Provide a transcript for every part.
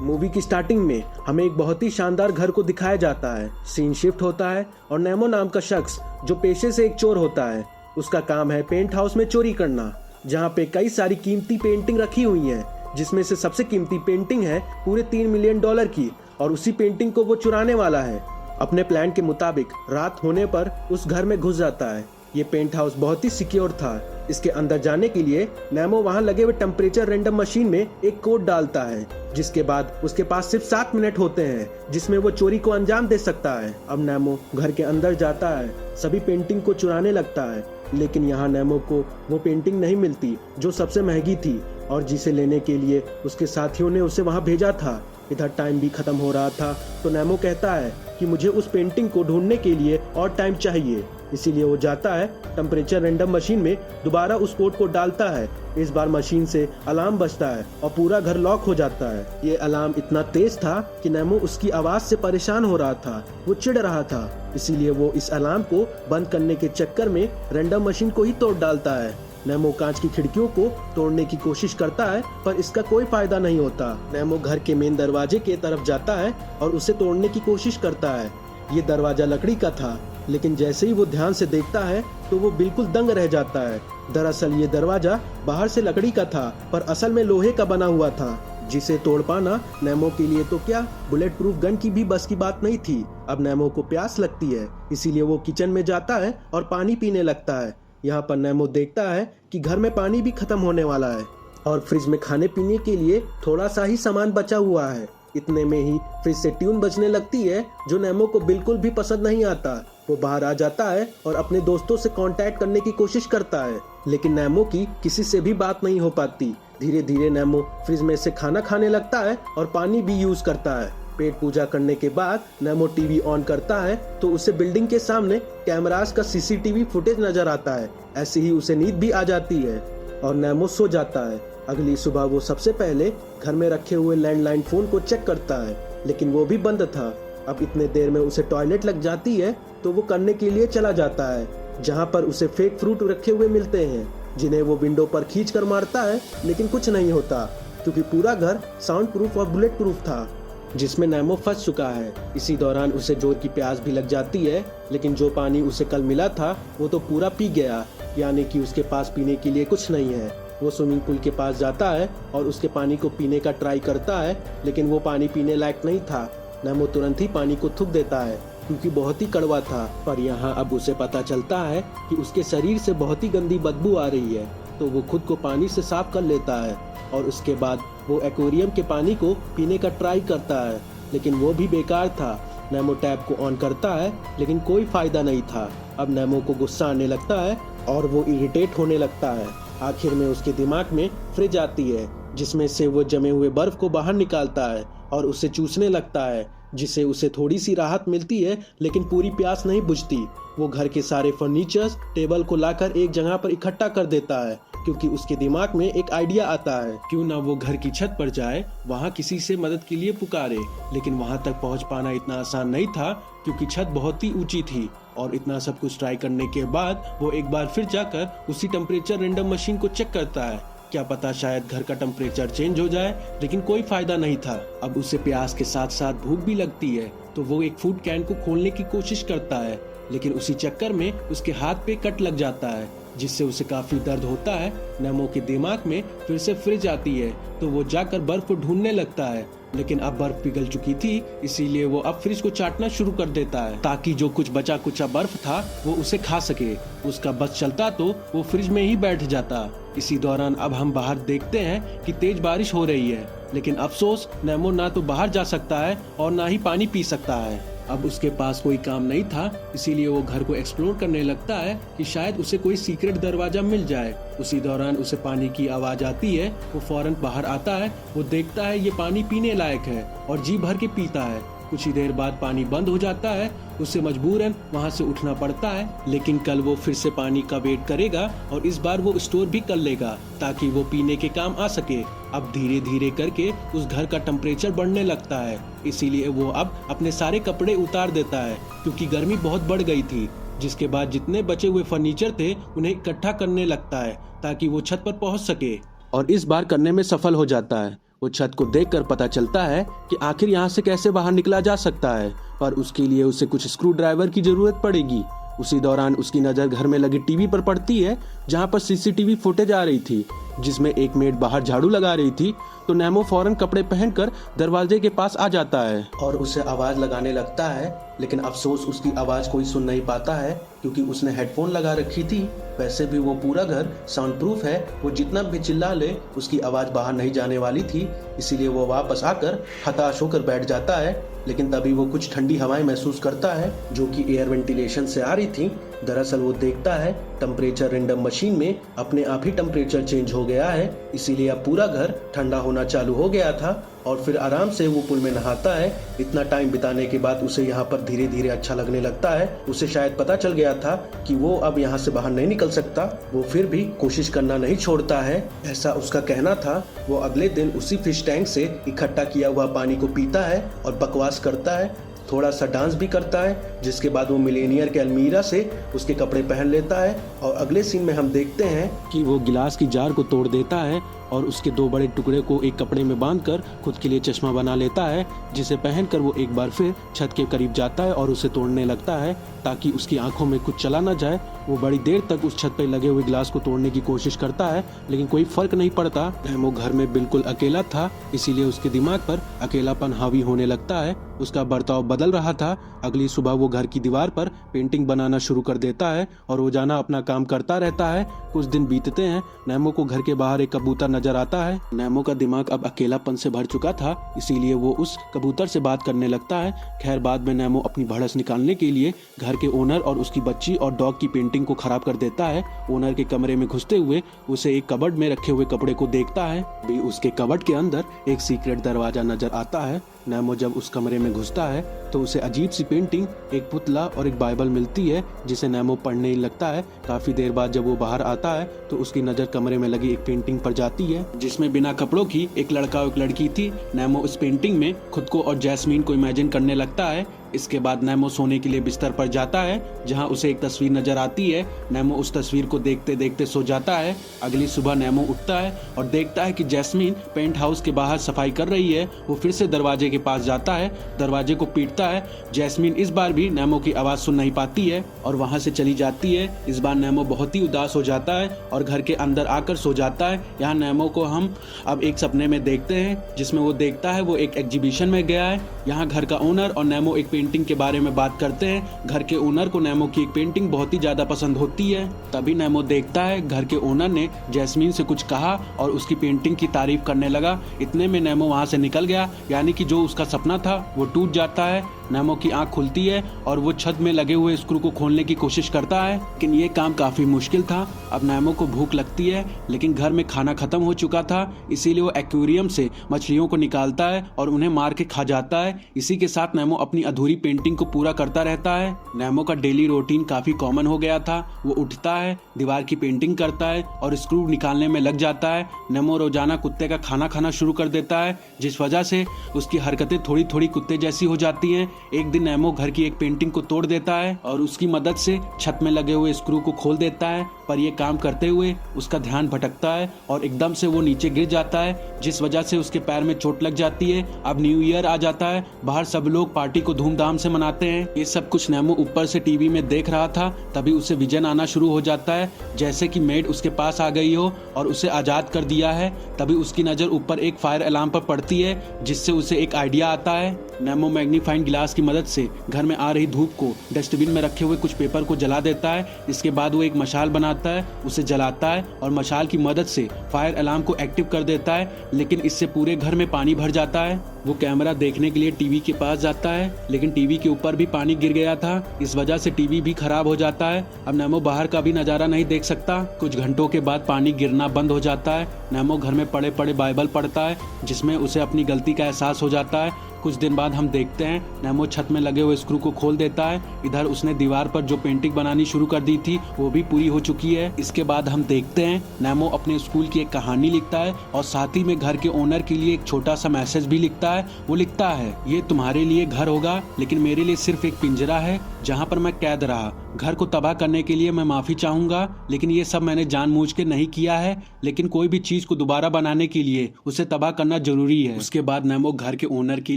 Movie की starting में हमें एक बहुत ही शानदार घर को दिखाया जाता है। सीन शिफ्ट होता है और नेमो नाम का शख्स जो पेशे से एक चोर होता है, उसका काम है पेंट हाउस में चोरी करना, जहाँ पे कई सारी कीमती पेंटिंग रखी हुई हैं, जिसमें से सबसे कीमती पेंटिंग है पूरे $3 मिलियन की, और उसी पेंटिंग को वो चुराने वाला है। अपने प्लान के मुताबिक रात होने पर उस घर में घुस जाता है। ये पेंट हाउस बहुत ही सिक्योर था। इसके अंदर जाने के लिए नेमो वहां लगे हुए टेम्परेचर रैंडम मशीन में एक कोड डालता है, जिसके बाद उसके पास सिर्फ 7 मिनट होते हैं जिसमें वो चोरी को अंजाम दे सकता है। अब नेमो घर के अंदर जाता है, सभी पेंटिंग को चुराने लगता है, लेकिन यहाँ नेमो को वो पेंटिंग नहीं मिलती जो सबसे महंगी थी और जिसे लेने के लिए उसके साथियों ने उसे वहां भेजा था। इधर टाइम भी खत्म हो रहा था, तो नेमो कहता है कि मुझे उस पेंटिंग को ढूंढने के लिए और टाइम चाहिए। इसीलिए वो जाता है टेम्परेचर रैंडम मशीन में, दोबारा उस कोड को डालता है। इस बार मशीन से अलार्म बजता है और पूरा घर लॉक हो जाता है। ये अलार्म इतना तेज था कि नेमो उसकी आवाज से परेशान हो रहा था, वो चिढ़ रहा था। इसीलिए वो इस अलार्म को बंद करने के चक्कर में रैंडम मशीन को ही तोड़ डालता है। नेमो कांच की खिड़कियों को तोड़ने की कोशिश करता है, पर इसका कोई फायदा नहीं होता। नेमो घर के मेन दरवाजे के तरफ जाता है और उसे तोड़ने की कोशिश करता है। ये दरवाजा लकड़ी का था, लेकिन जैसे ही वो ध्यान से देखता है तो वो बिल्कुल दंग रह जाता है। दरअसल ये दरवाजा बाहर से लकड़ी का था, पर असल में लोहे का बना हुआ था, जिसे तोड़ पाना नेमो के लिए तो क्या, बुलेट प्रूफ गन की भी बस की बात नहीं थी। अब नेमो को प्यास लगती है, इसीलिए वो किचन में जाता है और पानी पीने लगता है। यहाँ पर नेमो देखता है कि घर में पानी भी खत्म होने वाला है और फ्रिज में खाने पीने के लिए थोड़ा सा ही सामान बचा हुआ है। इतने में ही फ्रिज से ट्यून बजने लगती है, जो नेमो को बिल्कुल भी पसंद नहीं आता। वो बाहर आ जाता है और अपने दोस्तों से कांटेक्ट करने की कोशिश करता है, लेकिन नेमो की किसी से भी बात नहीं हो पाती। धीरे धीरे नेमो फ्रिज में से खाना खाने लगता है और पानी भी यूज करता है। पेट पूजा करने के बाद नेमो टीवी ऑन करता है तो उसे बिल्डिंग के सामने कैमरास का सीसीटीवी फुटेज नजर आता है। ऐसे ही उसे नींद भी आ जाती है और नेमो सो जाता है। अगली सुबह वो सबसे पहले घर में रखे हुए लैंडलाइन फोन को चेक करता है, लेकिन वो भी बंद था। अब इतने देर में उसे टॉयलेट लग जाती है, तो वो करने के लिए चला जाता है, जहाँ पर उसे फेक फ्रूट रखे हुए मिलते हैं, जिन्हें वो विंडो पर खींच कर मारता है, लेकिन कुछ नहीं होता, क्योंकि पूरा घर साउंड प्रूफ और बुलेट प्रूफ था, जिसमें नेमो फंस चुका है। इसी दौरान उसे जोर की प्यास भी लग जाती है, लेकिन जो पानी उसे कल मिला था वो तो पूरा पी गया, यानी कि उसके पास पीने के लिए कुछ नहीं है। वो स्विमिंग पूल के पास जाता है और उसके पानी को पीने का ट्राई करता है, लेकिन वो पानी पीने लायक नहीं था। नेमो तुरंत ही पानी को थूक देता है, क्योंकि बहुत ही कड़वा था। पर यहाँ अब उसे पता चलता है कि उसके शरीर से बहुत ही गंदी बदबू आ रही है, तो वो खुद को पानी से साफ कर लेता है और उसके बाद वो एक्वेरियम के पानी को पीने का ट्राई करता है, लेकिन वो भी बेकार था। नेमो टैप को ऑन करता है, लेकिन कोई फायदा नहीं था। अब नेमो को गुस्सा आने लगता है और वो इरिटेट होने लगता है। आखिर में उसके दिमाग में फ्रिज आती है, जिसमें से वो जमे हुए बर्फ को बाहर निकालता है और उसे चूसने लगता है, जिससे उसे थोड़ी सी राहत मिलती है, लेकिन पूरी प्यास नहीं बुझती। वो घर के सारे फर्नीचर्स टेबल को लाकर एक जगह पर इकट्ठा कर देता है, क्योंकि उसके दिमाग में एक आइडिया आता है, क्यों ना वो घर की छत पर जाए, वहाँ किसी से मदद के लिए पुकारे। लेकिन वहाँ तक पहुँच पाना इतना आसान नहीं था, क्योंकि छत बहुत ही ऊंची थी। और इतना सब कुछ ट्राई करने के बाद वो एक बार फिर जाकर उसी टेम्परेचर रैंडम मशीन को चेक करता है। क्या पता शायद घर का टेम्परेचर चेंज हो जाए, लेकिन कोई फायदा नहीं था। अब उसे प्यास के साथ साथ भूख भी लगती है, तो वो एक फूड कैन को खोलने की कोशिश करता है, लेकिन उसी चक्कर में उसके हाथ पे कट लग जाता है, जिससे उसे काफी दर्द होता है। नेमो के दिमाग में फिर से फ्रिज आती है, तो वो जाकर बर्फ को ढूंढने लगता है, लेकिन अब बर्फ पिघल चुकी थी, इसीलिए वो अब फ्रिज को चाटना शुरू कर देता है, ताकि जो कुछ बचा कुचा बर्फ था वो उसे खा सके। उसका बस चलता तो वो फ्रिज में ही बैठ जाता। इसी दौरान अब हम बाहर देखते हैं कि तेज बारिश हो रही है, लेकिन अफसोस नेमो ना तो बाहर जा सकता है और ना ही पानी पी सकता है। अब उसके पास कोई काम नहीं था, इसीलिए वो घर को एक्सप्लोर करने लगता है कि शायद उसे कोई सीक्रेट दरवाजा मिल जाए। उसी दौरान उसे पानी की आवाज आती है, वो फौरन बाहर आता है। वो देखता है ये पानी पीने लायक है और जी भर के पीता है। कुछ ही देर बाद पानी बंद हो जाता है, उसे मजबूरन वहां से उठना पड़ता है, लेकिन कल वो फिर से पानी का वेट करेगा और इस बार वो स्टोर भी कर लेगा, ताकि वो पीने के काम आ सके। अब धीरे धीरे करके उस घर का टेम्परेचर बढ़ने लगता है, इसीलिए वो अब अपने सारे कपड़े उतार देता है, क्योंकि गर्मी बहुत बढ़ गई थी। जिसके बाद जितने बचे हुए फर्नीचर थे उन्हें इकट्ठा करने लगता है, ताकि वो छत पर पहुंच सके, और इस बार करने में सफल हो जाता है। वो छत को देखकर पता चलता है कि आखिर यहाँ से कैसे बाहर निकला जा सकता है, पर उसके लिए उसे कुछ स्क्रू ड्राइवर की जरूरत पड़ेगी। उसी दौरान उसकी नज़र घर में लगी टीवी पर पड़ती है, जहाँ पर सीसीटीवी फुटेज आ रही थी, जिसमें एक मेड बाहर झाड़ू लगा रही थी। तो नेमो फौरन कपड़े पहनकर दरवाजे के पास आ जाता है और उसे आवाज़ लगाने लगता है, लेकिन अफसोस उसकी आवाज़ कोई सुन नहीं पाता है क्योंकि उसने हेडफोन लगा रखी थी। वैसे भी वो पूरा घर साउंड प्रूफ है, वो जितना भी चिल्ला ले उसकी आवाज़ बाहर नहीं जाने वाली थी। इसीलिए वो वापस आकर हताश होकर बैठ जाता है, लेकिन तभी वो कुछ ठंडी हवाएं महसूस करता है जो कि एयर वेंटिलेशन से आ रही थी। दरअसल वो देखता है टेम्परेचर रेंडम मशीन में अपने आप ही टेम्परेचर चेंज हो गया है, इसीलिए अब पूरा घर ठंडा होना चालू हो गया था। और फिर आराम से वो पूल में नहाता है। इतना टाइम बिताने के बाद उसे यहाँ पर धीरे धीरे अच्छा लगने लगता है। उसे शायद पता चल गया था कि वो अब यहाँ से बाहर नहीं निकल सकता। वो फिर भी कोशिश करना नहीं छोड़ता है, ऐसा उसका कहना था। वो अगले दिन उसी फिश टैंक से इकट्ठा किया हुआ पानी को पीता है और बकवास करता है, थोड़ा सा डांस भी करता है, जिसके बाद वो मिलेनियर के अलमीरा से उसके कपड़े पहन लेता है। और अगले सीन में हम देखते हैं कि वो गिलास की जार को तोड़ देता है और उसके 2 बड़े टुकड़े को एक कपड़े में बांधकर खुद के लिए चश्मा बना लेता है, जिसे पहनकर वो एक बार फिर छत के करीब जाता है और उसे तोड़ने लगता है ताकि उसकी आंखों में कुछ चला ना जाए। वो बड़ी देर तक उस छत पर लगे हुए गिलास को तोड़ने की कोशिश करता है, लेकिन कोई फर्क नहीं पड़ता। नेमो घर में बिल्कुल अकेला था, इसीलिए उसके दिमाग पर अकेलापन हावी होने लगता है। उसका बर्ताव बदल रहा था। अगली सुबह वो घर की दीवार पर पेंटिंग बनाना शुरू कर देता है और रोजाना अपना काम करता रहता है। कुछ दिन बीतते हैं। नेमो को घर के बाहर एक कबूतर नजर आता है। नेमो का दिमाग अब अकेलापन से भर चुका था, इसीलिए वो उस कबूतर से बात करने लगता है। खैर, बाद में नेमो अपनी भड़स निकालने के लिए घर के ओनर और उसकी बच्ची और डॉग की पेंटिंग को खराब कर देता है। ओनर के कमरे में घुसते हुए उसे एक कबर्ड में रखे हुए कपड़े को देखता है। भी उसके कबर्ड के अंदर एक सीक्रेट दरवाजा नजर आता है। नेमो जब उस कमरे में घुसता है तो उसे अजीब सी पेंटिंग, एक पुतला और एक बाइबल मिलती है, जिसे नेमो पढ़ने लगता है। काफी देर बाद जब वो बाहर आता है तो उसकी नजर कमरे में लगी एक पेंटिंग पर जाती है, जिसमें बिना कपड़ों की एक लड़का और एक लड़की थी। नेमो उस पेंटिंग में खुद को और जैस्मीन को इमेजिन करने लगता है। इसके बाद नेमो सोने के लिए बिस्तर पर जाता है, जहां उसे एक तस्वीर नजर आती है। नेमो उस तस्वीर को देखते देखते सो जाता है। अगली सुबह नेमो उठता है और देखता है कि जैस्मीन पेंट हाउस के बाहर सफाई कर रही है। वो फिर से दरवाजे के पास जाता है, दरवाजे को पीटता है। जैस्मीन इस बार भी नेमो की आवाज सुन नहीं पाती है और वहां से चली जाती है। इस बार नेमो बहुत ही उदास हो जाता है और घर के अंदर आकर सो जाता है। यहाँ नेमो को हम अब एक सपने में देखते हैं, जिसमें वो देखता है वो एक एग्जीबिशन में गया है। यहाँ घर का ओनर और नेमो एक पेंटिंग के बारे में बात करते हैं। घर के ओनर को नेमो की एक पेंटिंग बहुत ही ज्यादा पसंद होती है। तभी नेमो देखता है घर के ओनर ने जैस्मीन से कुछ कहा और उसकी पेंटिंग की तारीफ करने लगा। इतने में नेमो वहां से निकल गया, यानी कि जो उसका सपना था वो टूट जाता है। नेमो की आंख खुलती है और वो छत में लगे हुए स्क्रू को खोलने की कोशिश करता है, लेकिन ये काम काफी मुश्किल था। अब नेमो को भूख लगती है, लेकिन घर में खाना खत्म हो चुका था, इसीलिए वो एक्वेरियम से मछलियों को निकालता है और उन्हें मार के खा जाता है। इसी के साथ नेमो अपनी अधूरी पेंटिंग को पूरा करता रहता है। नेमो का डेली रूटीन काफी कॉमन हो गया था। वो उठता है, दीवार की पेंटिंग करता है और स्क्रू निकालने में लग जाता है। नेमो रोजाना कुत्ते का खाना खाना शुरू कर देता है, जिस वजह से उसकी हरकतें थोड़ी थोड़ी कुत्ते जैसी हो जाती हैं। एक दिन नेमो घर की एक पेंटिंग को तोड़ देता है और उसकी मदद से छत में लगे हुए स्क्रू को खोल देता है, पर यह काम करते हुए उसका ध्यान भटकता है और एकदम से वो नीचे गिर जाता है, जिस वजह से उसके पैर में चोट लग जाती है। अब न्यू ईयर आ जाता है, बाहर सब लोग पार्टी को धूमधाम से मनाते हैं। ये सब कुछ नेमो ऊपर से टीवी में देख रहा था। तभी उसे विजन आना शुरू हो जाता है, जैसे कि मेड उसके पास आ गई हो और उसे आजाद कर दिया है। तभी उसकी नजर ऊपर एक फायर अलार्म पर पड़ती है, जिससे उसे एक आइडिया आता है। नेमो मैग्नीफाइंग गिलास की मदद से घर में आ रही धूप को डस्टबिन में रखे हुए कुछ पेपर को जला देता है। इसके बाद वो एक मशाल बनाता है, उसे जलाता है और मशाल की मदद से फायर अलार्म को एक्टिव कर देता है, लेकिन इससे पूरे घर में पानी भर जाता है। वो कैमरा देखने के लिए टीवी के पास जाता है, लेकिन टीवी के ऊपर भी पानी गिर गया था। इस वजह से टीवी भी खराब हो जाता है। अब नेमो बाहर का भी नजारा नहीं देख सकता। कुछ घंटों के बाद पानी गिरना बंद हो जाता है। नेमो घर में पड़े पड़े बाइबल पढ़ता है, जिसमें उसे अपनी गलती का एहसास हो जाता है। कुछ दिन बाद हम देखते हैं नेमो छत में लगे हुए स्क्रू को खोल देता है। इधर उसने दीवार पर जो पेंटिंग बनानी शुरू कर दी थी वो भी पूरी हो चुकी है। इसके बाद हम देखते हैं नेमो अपने स्कूल की एक कहानी लिखता है और साथ ही में घर के ओनर के लिए एक छोटा सा मैसेज भी लिखता है। है वो लिखता है, ये तुम्हारे लिए घर होगा लेकिन मेरे लिए सिर्फ एक पिंजरा है जहाँ पर मैं कैद रहा। घर को तबाह करने के लिए मैं माफ़ी चाहूँगा, लेकिन ये सब मैंने जानबूझ के नहीं किया है। लेकिन कोई भी चीज़ को दोबारा बनाने के लिए उसे तबाह करना ज़रूरी है। उसके बाद नेमो घर के ओनर के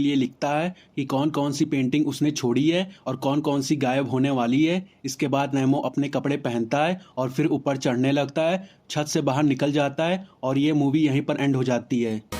लिए लिखता है कि कौन कौन सी पेंटिंग उसने छोड़ी है और कौन कौन सी गायब होने वाली है। इसके बाद नेमो अपने कपड़े पहनता है और फिर ऊपर चढ़ने लगता है, छत से बाहर निकल जाता है और ये मूवी यहीं पर एंड हो जाती है।